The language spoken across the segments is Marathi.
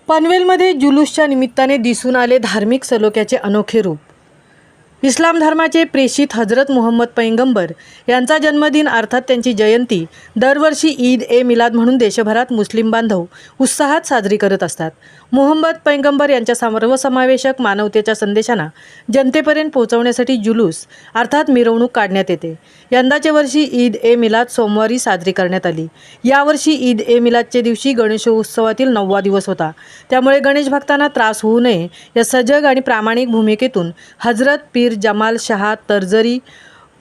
पनवेलमध्ये जुलूसच्या निमित्ताने दिसून आले धार्मिक सलोख्याचे अनोखे रूप। इस्लाम धर्माचे प्रेषित हजरत मुहम्मद पैगंबर यांचा जन्मदिन अर्थात त्यांची जयंती दरवर्षी ईद ए मिलाद म्हणून देशभरात मुस्लिम बांधव उत्साहात साजरी करत असतात। मुहम्मद पैगंबर यांच्या सर्वसमावेशक मानवतेच्या संदेशांना जनतेपर्यंत पोहोचवण्यासाठी जुलूस अर्थात मिरवणूक काढण्यात येते। यंदाच्या वर्षी ईद ए मिलाद सोमवारी साजरी करण्यात आली। यावर्षी ईद ए मिलादच्या दिवशी गणेशोत्सवातील 9वा दिवस होता। त्यामुळे गणेश भक्तांना त्रास होऊ नये या सजग आणि प्रामाणिक भूमिकेतून हजरत पीर जमाल शाह तर्जरी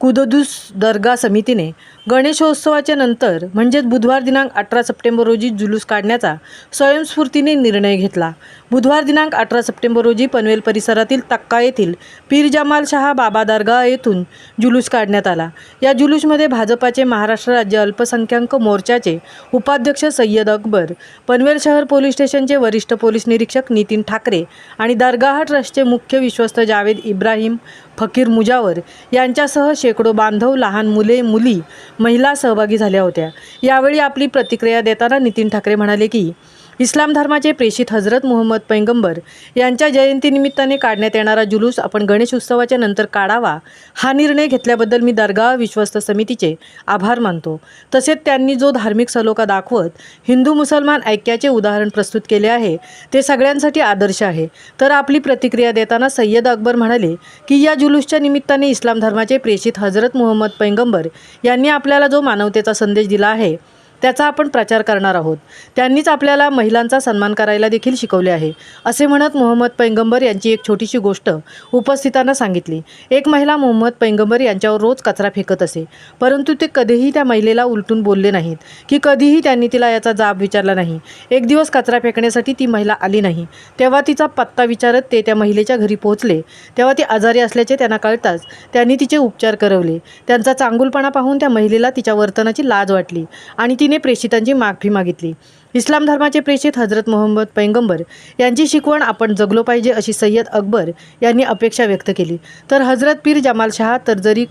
कुद्दूस दर्गा समितीने गणेशोत्सवाच्या नंतर म्हणजेच बुधवार दिनांक 18 सप्टेंबर रोजी जुलूस काढण्याचा स्वयंस्फूर्तीने निर्णय घेतला। बुधवार दिनांक 18 सप्टेंबर रोजी पनवेल परिसरातील तक्का येथील पीर जमाल शाह बाबा दर्गा येथून जुलूस काढण्यात आला। या जुलूसमध्ये भाजपाचे महाराष्ट्र राज्य अल्पसंख्याक मोर्चाचे उपाध्यक्ष सय्यद अकबर, पनवेल शहर पोलीस स्टेशनचे वरिष्ठ पोलीस निरीक्षक नितीन ठाकरे आणि दरगाह ट्रस्टचे मुख्य विश्वस्त जावेद इब्राहिम फकीर मुजावर यांच्यासह शेकडो बांधव, लहान मुले, मुली, महिला सहभागी झाल्या होत्या। यावेळी आपली प्रतिक्रिया देताना नितीन ठाकरे म्हणाले की इस्लाम धर्माचे प्रेषित हजरत मुहम्मद पैगंबर यांच्या जयंतीनिमित्ताने काढण्यात येणारा जुलूस आपण गणेश उत्सवाच्या नंतर काढावा हा निर्णय घेतल्याबद्दल मी दरगाह विश्वस्त समितीचे आभार मानतो। तसेच त्यांनी जो धार्मिक सलोखा दाखवत हिंदू मुसलमान ऐक्याचे उदाहरण प्रस्तुत केले आहे ते सगळ्यांसाठी आदर्श आहे। तर आपली प्रतिक्रिया देताना सय्यद अकबर म्हणाले की या जुलूसच्या निमित्ताने इस्लाम धर्माचे प्रेषित हजरत मुहम्मद पैगंबर यांनी आपल्याला जो मानवतेचा संदेश दिला आहे त्याचा आपण प्रचार करणार आहोत। त्यांनीच आपल्याला महिलांचा सन्मान करायला देखील शिकवले आहे असे म्हणत मुहम्मद पैगंबर यांची एक छोटीशी गोष्ट उपस्थितांना सांगितली। एक महिला मुहम्मद पैगंबर यांच्यावर रोज कचरा फेकत असे, परंतु ते कधीही त्या महिलेला उलटून बोलले नाहीत की कधीही त्यांनी तिला याचा जाब विचारला नाही। एक दिवस कचरा फेकण्यासाठी ती महिला आली नाही, तेव्हा तिचा पत्ता विचारत ते त्या महिलेच्या घरी पोहोचले। तेव्हा ती आजारी असल्याचे त्यांना कळताच त्यांनी तिचे उपचार करवले। त्यांचा चांगुलपणा पाहून त्या महिलेला तिच्या वर्तनाची लाज वाटली आणि तिने प्रेषितांची माफी मागितली। इस्लाम धर्माचे प्रेषित हजरत मुहम्मद पैगंबर यांची शिकवण आपण जगलो पाहिजे अशी सय्यद अकबर यांनी अपेक्षा व्यक्त केली। तर हजरत पीर जमाल शाह तर्जरी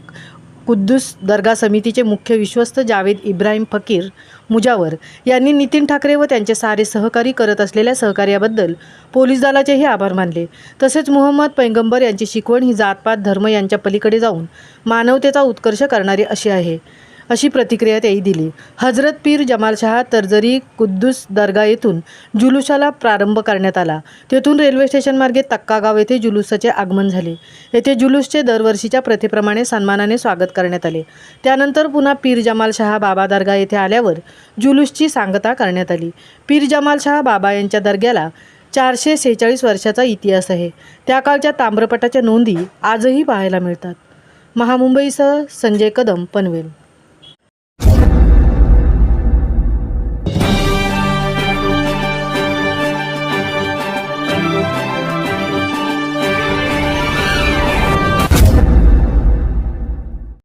कुद्दूस दर्गा समितीचे मुख्य विश्वस्त जावेद इब्राहिम फकीर मुजावर यांनी नितीन ठाकरे व त्यांचे सारे सहकारी करत असलेल्या सहकार्याबद्दल पोलीस दलाचेही आभार मानले। तसेच मुहम्मद पैगंबर यांची शिकवण ही जातपात धर्म यांच्या पलीकडे जाऊन मानवतेचा उत्कर्ष करणारी अशी आहे अशी प्रतिक्रिया त्यांनी दिली। हजरत पीर जमाल शाह तर्जरी कुद्दूस दर्गा येथून जुलूसाला प्रारंभ करण्यात आला। तेथून रेल्वे स्टेशन मार्गे तक्का गाव येथे जुलूसाचे आगमन झाले। येथे जुलूसचे दरवर्षीच्या प्रथेप्रमाणे सन्मानाने स्वागत करण्यात आले। त्यानंतर पुन्हा पीर जमाल शाह बाबा दर्गा येथे आल्यावर जुलूसची सांगता करण्यात आली। पीर जमाल शाह बाबा यांच्या दर्ग्याला 446 वर्षाचा इतिहास आहे। त्या काळच्या ताम्रपटाच्या नोंदी आजही पाहायला मिळतात। महामुंबईसह संजय कदम, पनवेल।